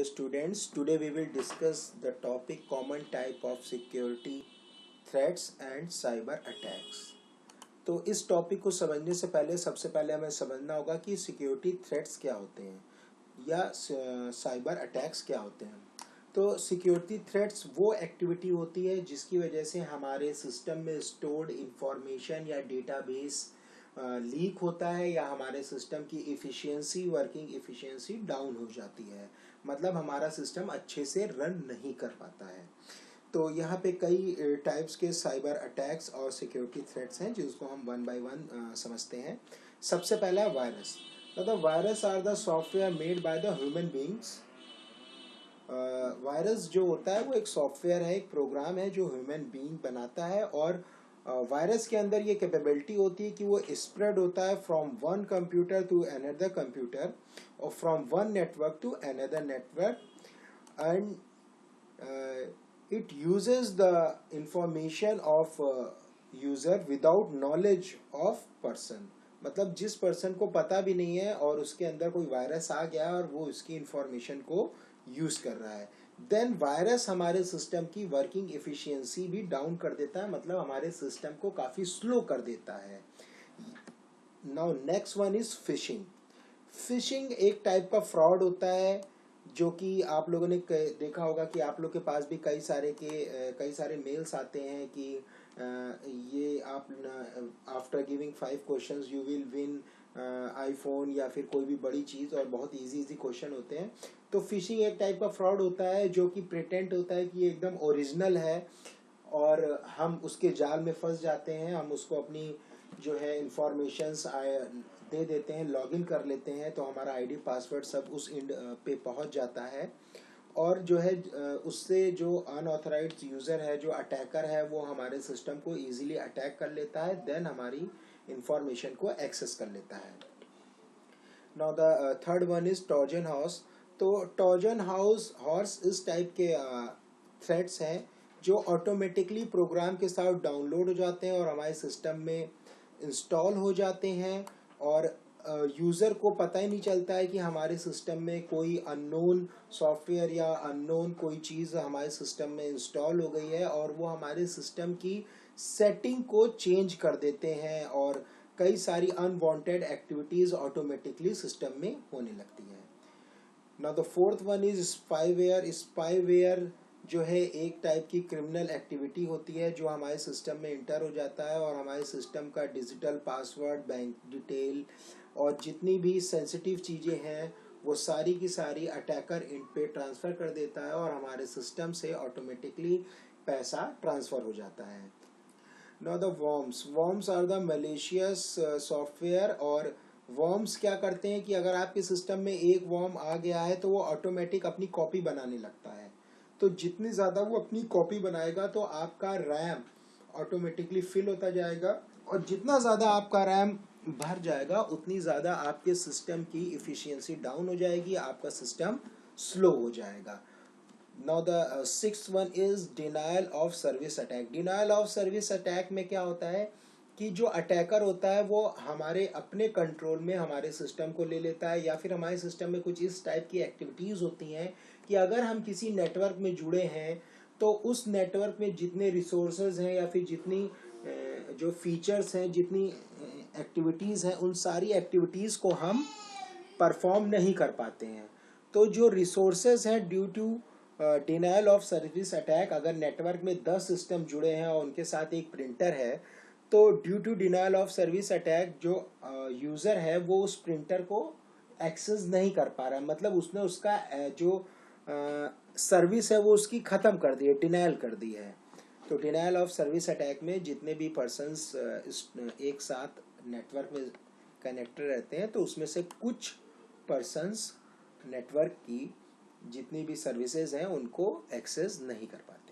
Students, today we will discuss the topic common type of security threats and cyber attacks. तो इस topic को समझने से पहले सबसे पहले हमें समझना होगा कि सिक्योरिटी थ्रेट्स क्या होते हैं या साइबर अटैक्स क्या होते हैं। तो सिक्योरिटी थ्रेट्स वो एक्टिविटी होती है जिसकी वजह से हमारे सिस्टम में स्टोर्ड इंफॉर्मेशन या डेटाबेस लीक होता है या हमारे सिस्टम की इफ़िशियंसी वर्किंग इफ़िशियंसी डाउन हो जाती है, मतलब हमारा सिस्टम अच्छे से रन नहीं कर पाता है। तो यहाँ पे कई टाइप्स के साइबर अटैक्स और सिक्योरिटी थ्रेट्स हैं जिसको हम वन बाय वन समझते हैं। सबसे पहला वायरस। मतलब virus are the software made by the human beings. Virus जो होता है वो एक सॉफ्टवेयर है, एक प्रोग्राम है जो ह्यूमन बीइंग बनाता है और वायरस के अंदर ये कैपेबिलिटी होती है कि वो स्प्रेड होता है from one computer to another computer और from one network to another network and it uses the information of user without knowledge of person। मतलब जिस पर्सन को पता भी नहीं है और उसके अंदर कोई वायरस आ गया और वो उसकी इंफॉर्मेशन को यूज कर रहा है, देन वायरस हमारे सिस्टम की वर्किंग एफिशिएंसी भी डाउन कर देता है, मतलब हमारे सिस्टम को काफी स्लो कर देता है। Now next one is fishing. Fishing एक टाइप का फ्रॉड होता है जो कि आप लोगों ने देखा होगा कि आप लोग के पास भी कई सारे मेल्स आते हैं कि ये आप after giving 5 questions you will win iPhone या फिर कोई भी बड़ी चीज़, और बहुत इजी क्वेश्चन होते हैं। तो फिशिंग एक टाइप का फ्रॉड होता है जो कि प्रिटेंड होता है कि ये एकदम ओरिजिनल है और हम उसके जाल में फंस जाते हैं। हम उसको अपनी जो है इंफॉर्मेशंस दे देते हैं, लॉगिन कर लेते हैं, तो हमारा आईडी पासवर्ड सब उस पे पहुंच जाता है और जो है उससे जो अनऑथराइज्ड यूज़र है, जो अटैकर है, वो हमारे सिस्टम को इजीली अटैक कर लेता है, देन हमारी इंफॉर्मेशन को एक्सेस कर लेता है। Now the third one is Trojan horse. तो ट्रोजन हॉर्स इस टाइप के थ्रेट्स हैं जो ऑटोमेटिकली प्रोग्राम के साथ डाउनलोड हो जाते हैं और हमारे सिस्टम में इंस्टॉल हो जाते हैं और यूज़र को पता ही नहीं चलता है कि हमारे सिस्टम में कोई अननोन सॉफ्टवेयर या अननोन कोई चीज़ हमारे सिस्टम में इंस्टॉल हो गई है और वो हमारे सिस्टम की सेटिंग को चेंज कर देते हैं और कई सारी अनवांटेड एक्टिविटीज़ ऑटोमेटिकली सिस्टम में होने लगती है। Now the fourth one is spyware. Spyware जो है एक टाइप की क्रिमिनल एक्टिविटी होती है जो हमारे सिस्टम में इंटर हो जाता है और हमारे सिस्टम का डिजिटल पासवर्ड, बैंक डिटेल और जितनी भी सेंसिटिव चीज़ें हैं वो सारी की सारी अटैकर इन पे ट्रांसफ़र कर देता है और हमारे सिस्टम से ऑटोमेटिकली पैसा ट्रांसफ़र हो जाता है। Now the worms are the malicious software. और वर्म्स क्या करते हैं कि अगर आपके सिस्टम में एक वर्म आ गया है तो वो ऑटोमेटिक अपनी कॉपी बनाने लगता है। तो जितनी ज़्यादा वो अपनी कॉपी बनाएगा तो आपका रैम ऑटोमेटिकली फिल होता जाएगा और जितना ज़्यादा आपका रैम भर जाएगा उतनी ज़्यादा आपके सिस्टम की इफ़िशियंसी डाउन हो जाएगी, आपका सिस्टम स्लो हो जाएगा। Now the sixth one is denial of service attack. Denial of service attack में क्या होता है कि जो अटैकर होता है वो हमारे अपने कंट्रोल में हमारे सिस्टम को ले लेता है या फिर हमारे सिस्टम में कुछ इस टाइप की एक्टिविटीज़ होती हैं कि अगर हम किसी नेटवर्क में जुड़े हैं तो उस नेटवर्क में जितने रिसोर्सेज हैं या फिर जितनी जो फीचर्स हैं, जितनी एक्टिविटीज़ हैं, उन सारी एक्टिविटीज़ को हम परफॉर्म नहीं कर पाते हैं। तो जो रिसोर्सेज हैं due to denial of service attack, अगर नेटवर्क में 10 सिस्टम जुड़े हैं और उनके साथ एक प्रिंटर है तो due to denial of service attack जो यूज़र है वो उस प्रिंटर को एक्सेस नहीं कर पा रहा है, मतलब उसने उसका जो सर्विस है वो उसकी ख़त्म कर दी है, डिनायल कर दी है। तो डिनायल ऑफ सर्विस अटैक में जितने भी पर्सन्स एक साथ नेटवर्क में कनेक्टेड रहते हैं तो उसमें से कुछ पर्सन्स नेटवर्क की जितनी भी सर्विसेज हैं उनको एक्सेस नहीं कर पाते।